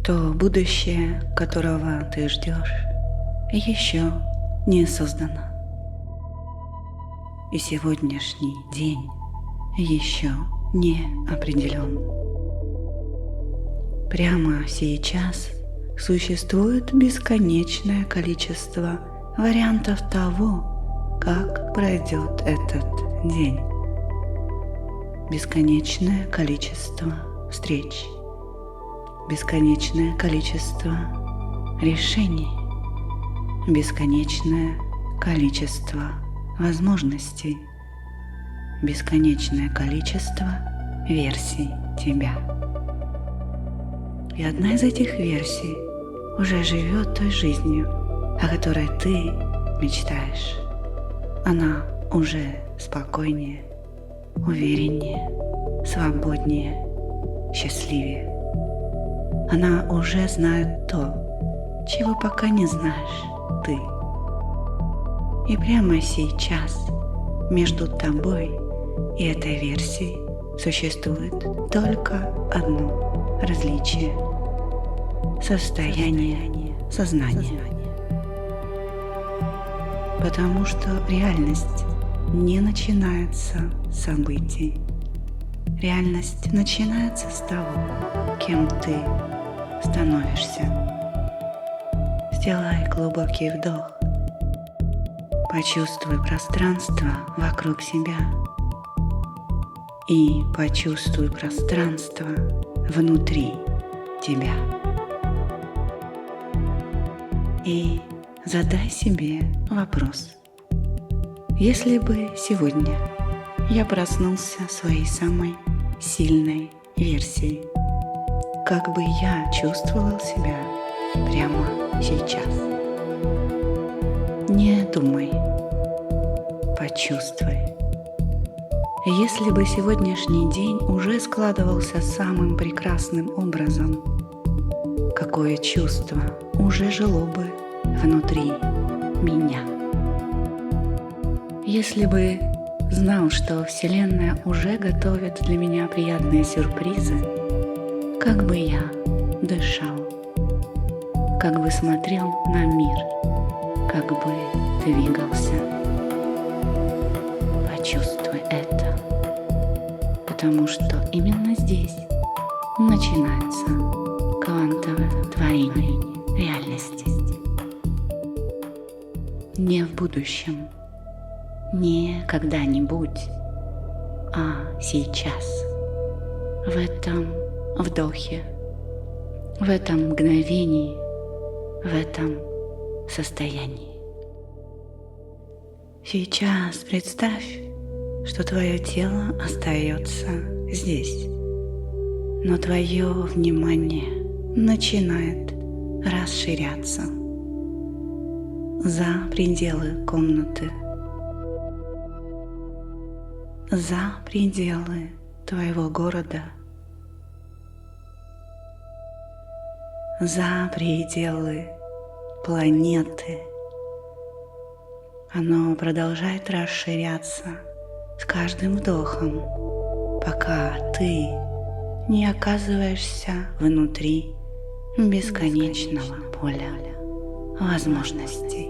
что будущее, которого ты ждешь, еще не создано. И сегодняшний день еще не определен. Прямо сейчас существует бесконечное количество вариантов того, как пройдет этот день. Бесконечное количество встреч, бесконечное количество решений, бесконечное количество возможностей, бесконечное количество версий тебя. И одна из этих версий уже живет той жизнью, о которой ты мечтаешь. Она уже спокойнее, увереннее, свободнее, счастливее. Она уже знает то, чего пока не знаешь ты. И прямо сейчас между тобой и этой версией существует только одно различие – состояние сознания. Потому что реальность не начинается с событий. Реальность начинается с того, кем ты становишься. Сделай глубокий вдох. Почувствуй пространство вокруг себя. И почувствуй пространство внутри тебя. И задай себе вопрос. Если бы сегодня я проснулся своей самой сильной версией, как бы я чувствовал себя прямо сейчас? Не думай, почувствуй. Если бы сегодняшний день уже складывался самым прекрасным образом, какое чувство уже жило бы внутри меня? Если бы знал, что Вселенная уже готовит для меня приятные сюрпризы, как бы я дышал, как бы смотрел на мир, как бы двигался. Почувствуй это, потому что именно здесь начинается квантовое творение реальности. Не в будущем, не когда-нибудь, а сейчас, в этом вдохе, в этом мгновении, в этом состоянии. Сейчас представь, что твое тело остается здесь, но твое внимание начинает расширяться за пределы комнаты, за пределы твоего города, за пределы планеты. Оно продолжает расширяться с каждым вдохом, пока ты не оказываешься внутри бесконечного поля возможностей.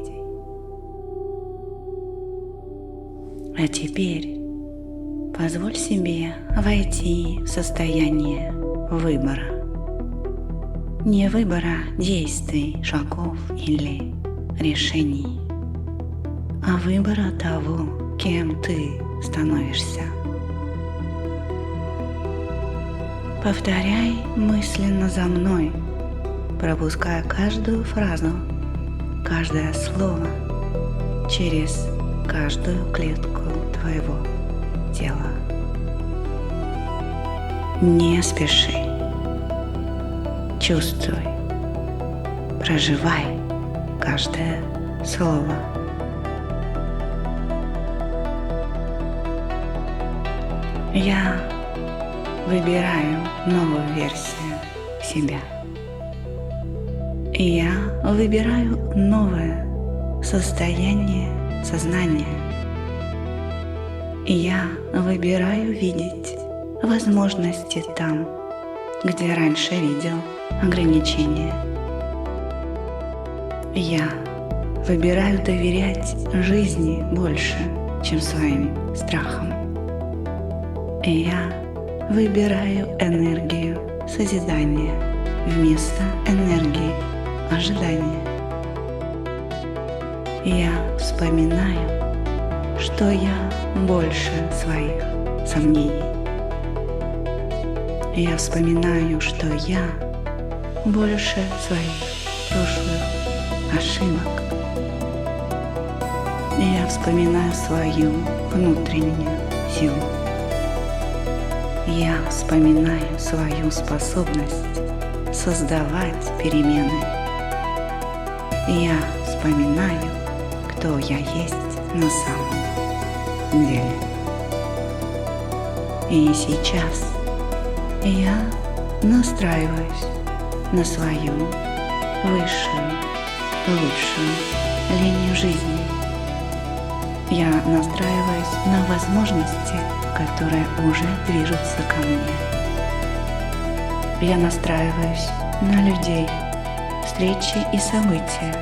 А теперь позволь себе войти в состояние выбора. Не выбора действий, шагов или решений, а выбора того, кем ты становишься. Повторяй мысленно за мной, пропуская каждую фразу, каждое слово через каждую клетку твоего тела. Не спеши. Чувствуй, проживай каждое слово. Я выбираю новую версию себя. И я выбираю новое состояние сознания. И я выбираю видеть возможности там, где раньше видел ограничения. Я выбираю доверять жизни больше, чем своим страхам. И я выбираю энергию созидания вместо энергии ожидания. Я вспоминаю, что я больше своих сомнений. Я вспоминаю, что я больше своих прошлых ошибок. Я вспоминаю свою внутреннюю силу. Я вспоминаю свою способность создавать перемены. Я вспоминаю, кто я есть на самом деле. И сейчас я настраиваюсь на свою высшую, лучшую линию жизни. Я настраиваюсь на возможности, которые уже движутся ко мне. Я настраиваюсь на людей, встречи и события,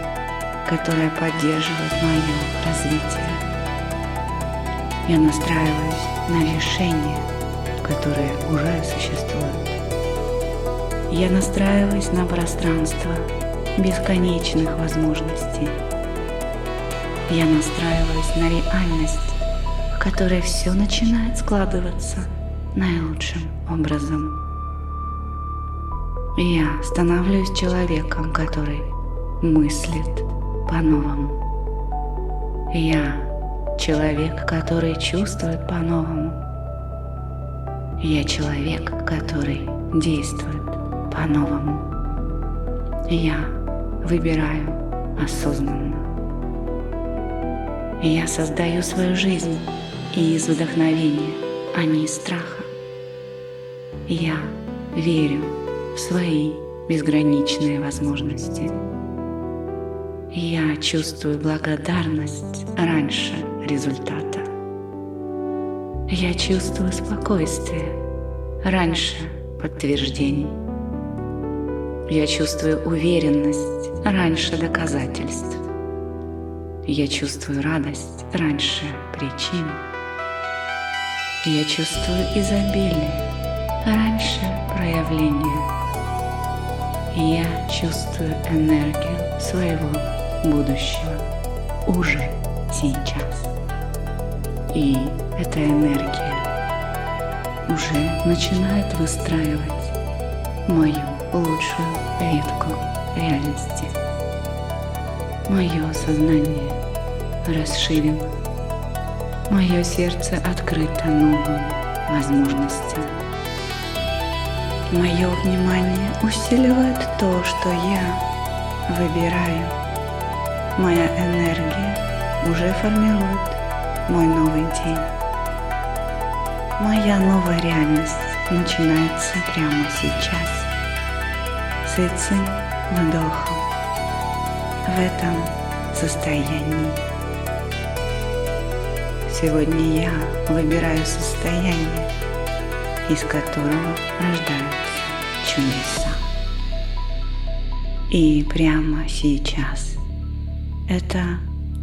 которые поддерживают мое развитие. Я настраиваюсь на решения, которые уже существуют. Я настраиваюсь на пространство бесконечных возможностей. Я настраиваюсь на реальность, в которой все начинает складываться наилучшим образом. Я становлюсь человеком, который мыслит по-новому. Я человек, который чувствует по-новому. Я человек, который действует по-новому. Я выбираю осознанно. Я создаю свою жизнь из вдохновения, а не из страха. Я верю в свои безграничные возможности. Я чувствую благодарность раньше результата. Я чувствую спокойствие раньше подтверждений. Я чувствую уверенность раньше доказательств. Я чувствую радость раньше причин. Я чувствую изобилие раньше проявления. Я чувствую энергию своего будущего уже сейчас. И эта энергия уже начинает выстраивать мою лучшую ветку реальности. Мое сознание расширено, мое сердце открыто новым возможностям. Мое внимание усиливает то, что я выбираю. Моя энергия уже формирует мой новый день. Моя новая реальность начинается прямо сейчас, с этим вдохом, в этом состоянии. Сегодня я выбираю состояние, из которого рождаются чудеса. И прямо сейчас это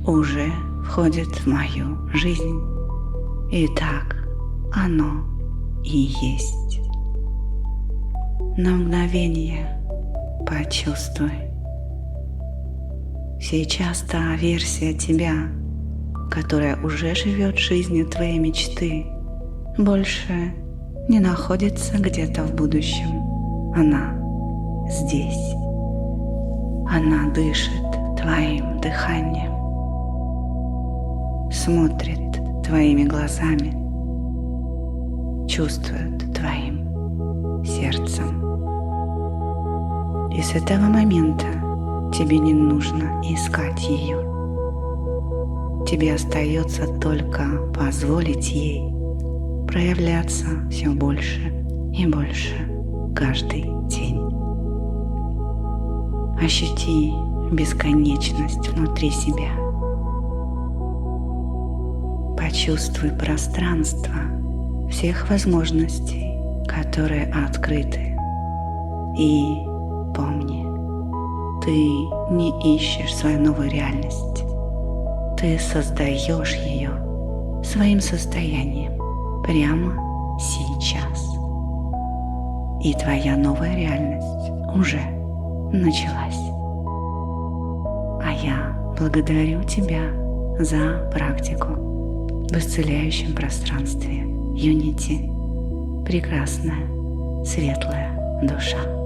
уже входит в мою жизнь. И так оно и есть. На мгновение почувствуй. Сейчас та версия тебя, которая уже живет жизнью твоей мечты, больше не находится где-то в будущем. Она здесь. Она дышит твоим дыханием, смотрит твоими глазами, чувствует твоим сердцем. И с этого момента тебе не нужно искать ее. Тебе остается только позволить ей проявляться все больше и больше каждый день. Ощути бесконечность внутри себя. Почувствуй пространство всех возможностей, которые открыты, и Ты не ищешь свою новую реальность. Ты создаешь ее своим состоянием прямо сейчас. И твоя новая реальность уже началась. А я благодарю тебя за практику в исцеляющем пространстве Unity. Прекрасная, светлая душа.